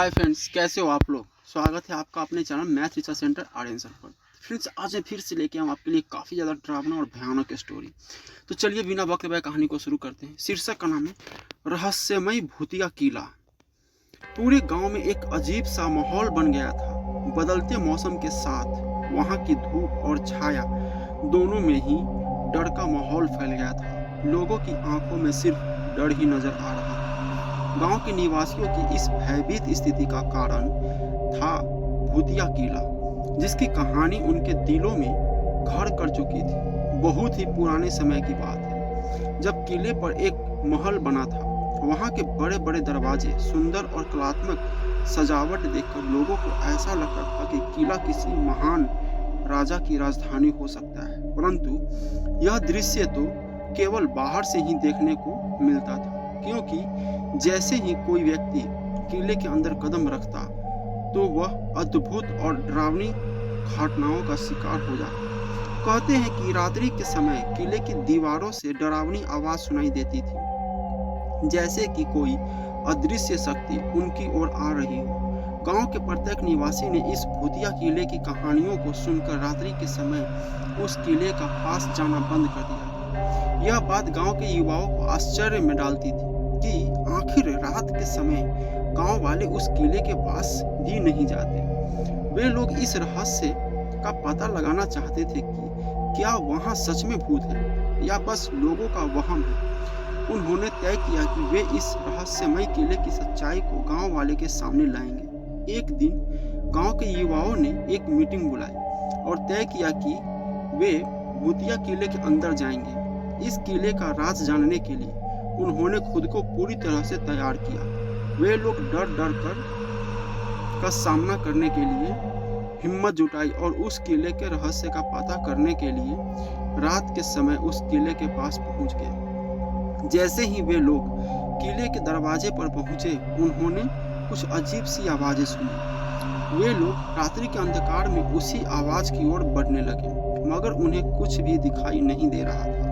Hi friends, कैसे हो आप लोग। स्वागत है आपका अपने channel math research centre Aryan sir पर। फ्रेंड्स, आज मैं फिर से लेके आऊँ आपके लिए काफ़ी ज़्यादा डरावना और भयानक स्टोरी। तो चलिए बिना वक्त व्यय कहानी को शुरू करते हैं। शीर्षक का नाम है रहस्यमय भूतिया किला। पूरे गांव में एक अजीब सा माहौल बन गया था। बदलते मौसम के साथ वहां की धूप और छाया दोनों में ही डर का माहौल फैल गया था। लोगों की आंखों में सिर्फ डर ही नजर आ रहा था। गांव के निवासियों की इस भयभीत स्थिति का कारण था भूतिया किला, जिसकी कहानी उनके दिलों में घर कर चुकी थी। बहुत ही पुराने समय की बात है, जब किले पर एक महल बना था। वहां के बड़े बड़े दरवाजे, सुंदर और कलात्मक सजावट देखकर लोगों को ऐसा लगता था कि किला किसी महान राजा की राजधानी हो सकता है। परंतु यह दृश्य तो केवल बाहर से ही देखने को मिलता था, क्योंकि जैसे ही कोई व्यक्ति किले के अंदर कदम रखता तो वह अद्भुत और डरावनी घटनाओं का शिकार हो जाता। कहते हैं कि रात्रि के समय किले की दीवारों से डरावनी आवाज सुनाई देती थी, जैसे कि कोई अदृश्य शक्ति उनकी ओर आ रही हो। गांव के प्रत्येक निवासी ने इस भूतिया किले की कहानियों को सुनकर रात्रि के समय उस किले का पास जाना बंद कर दिया। यह बात गांव के युवाओं को आश्चर्य में डालती थी कि आखिर रात के समय गांव वाले उस किले के पास भी नहीं जाते। वे लोग इस रहस्य का पता लगाना चाहते थे कि क्या वहां सच में भूत है या बस लोगों का वहम है। उन्होंने तय किया कि वे इस रहस्यमय किले की सच्चाई को गांव वाले के सामने लाएंगे। एक दिन गांव के युवाओं ने एक मीटिंग बुलाई और तय किया कि वे भूतिया किले के अंदर जाएंगे। इस किले का राज जानने के लिए उन्होंने खुद को पूरी तरह से तैयार किया। वे लोग डर डर कर का सामना करने के लिए हिम्मत जुटाई और उस किले के रहस्य का पता करने के लिए रात के समय उस किले के पास पहुंच गए। जैसे ही वे लोग किले के दरवाजे पर पहुंचे, उन्होंने कुछ अजीब सी आवाजें सुनी। वे लोग रात्रि के अंधकार में उसी आवाज की ओर बढ़ने लगे, मगर उन्हें कुछ भी दिखाई नहीं दे रहा था।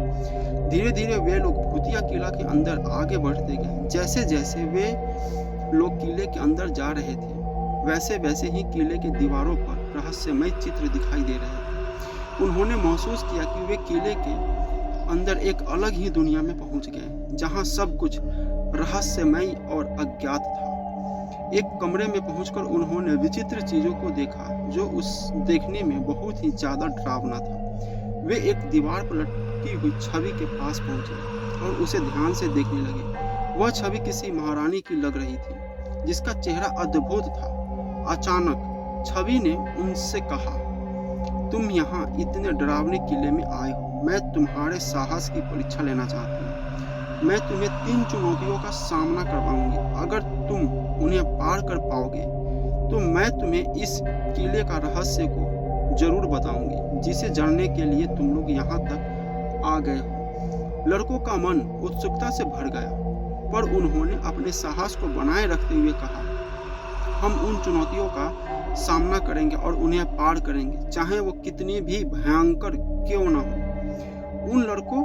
धीरे धीरे वे लोग भूतिया किला के अंदर आगे बढ़ते गए। जैसे जैसे वे लोग किले के अंदर जा रहे थे, वैसे वैसे ही किले की दीवारों पर रहस्यमय चित्र दिखाई दे रहे थे। उन्होंने महसूस किया कि वे किले के अंदर एक अलग ही दुनिया में पहुंच गए, जहां सब कुछ रहस्यमय और अज्ञात था। एक कमरे में पहुंचकर उन्होंने विचित्र चीजों को देखा, जो उस देखने में बहुत ही ज्यादा डरावना था। वे एक दीवार पर लटकी हुई छवि के पास पहुंचे और उसे ध्यान से देखने लगे। वह छवि किसी महारानी की लग रही थी, जिसका चेहरा अद्भुत था। अचानक छवि ने उनसे कहा, तुम यहाँ इतने डरावने किले में आए हो, मैं तुम्हारे साहस की परीक्षा लेना चाहती हूँ। मैं तुम्हें 3 चुनौतियों का सामना करवाऊंगी। अगर तुम उन्हें पार कर पाओगे तो मैं तुम्हें इस किले का रहस्य को जरूर बताऊंगी, जिसे जानने के लिए तुम लोग यहाँ तक आ गए हो। लड़कों का मन उत्सुकता से भर गया, पर उन्होंने अपने साहस को बनाए रखते हुए कहा, हम उन चुनौतियों का सामना करेंगे और उन्हें पार करेंगे, चाहे वो कितनी भी भयंकर क्यों न हो। उन लड़कों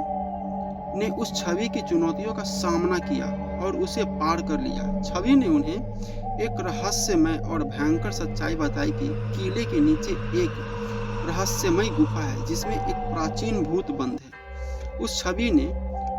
ने उस छवि की चुनौतियों का सामना किया और उसे पार कर लिया। छवि ने उन्हें एक रहस्यमय और भयंकर सच्चाई बताई कि किले के नीचे एक रहस्यमय गुफा है, जिसमें एक प्राचीन भूत बंद है। उस छवि ने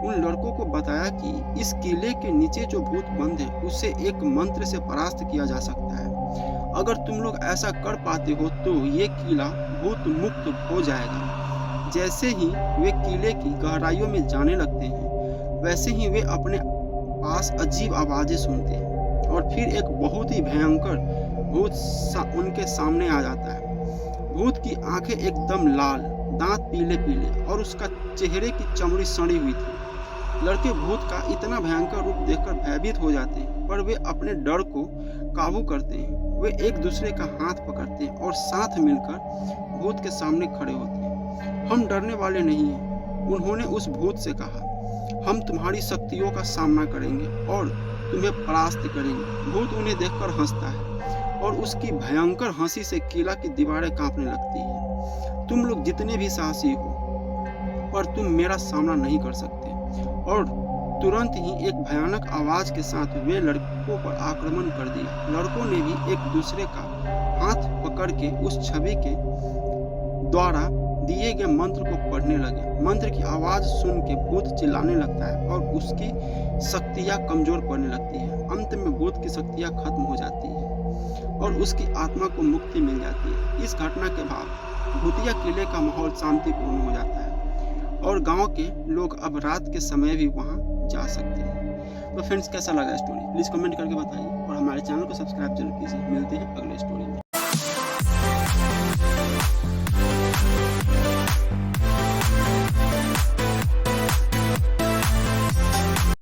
उन लड़कों को बताया कि इस किले के नीचे जो भूत बंद है, उसे एक मंत्र से परास्त किया जा सकता है। अगर तुम लोग ऐसा कर पाते हो तो ये किला भूत मुक्त हो जाएगा। जैसे ही वे किले की गहराइयों में जाने लगते हैं, वैसे ही वे अपने पास अजीब आवाजें सुनते हैं और फिर एक बहुत ही भयंकर भूत उनके सामने आ जाता है। भूत की आंखें एकदम लाल, दांत पीले पीले और उसका चेहरे की चमड़ी सड़ी हुई थी। लड़के भूत का इतना भयंकर रूप देखकर भयभीत हो जाते हैं, पर वे अपने डर को काबू करते हैं। वे एक दूसरे का हाथ पकड़ते हैं और साथ मिलकर भूत के सामने खड़े होते हैं। हम डरने वाले नहीं हैं, उन्होंने उस भूत से कहा। हम तुम्हारी शक्तियों का सामना करेंगे और तुम्हें परास्त करेंगे। भूत उन्हें देखकर हंसता है और उसकी भयंकर हंसी से किला की दीवारें कांपने लगती हैं। तुम लोग जितने भी साहसी हो, पर तुम मेरा सामना नहीं कर सकते और तुरंत ही एक भयानक आवाज के साथ वे लड़कों पर आक्रमण कर दिया। लड़कों ने भी एक दूसरे का हाथ पकड़ के उस छवि के द्वारा दिए गए मंत्र को पढ़ने लगे। मंत्र की आवाज सुन के भूत चिल्लाने लगता है और उसकी शक्तियां कमजोर पड़ने लगती है। अंत में भूत की शक्तियां खत्म हो जाती है और उसकी आत्मा को मुक्ति मिल जाती है। इस घटना के बाद भूतिया किले का माहौल शांतिपूर्ण हो जाता है और गांव के लोग अब रात के समय भी वहां जा सकते हैं। तो फ्रेंड्स, कैसा लगा स्टोरी प्लीज कमेंट करके बताइए और हमारे चैनल को सब्सक्राइब जरूर कीजिए। मिलते हैं अगले स्टोरी में।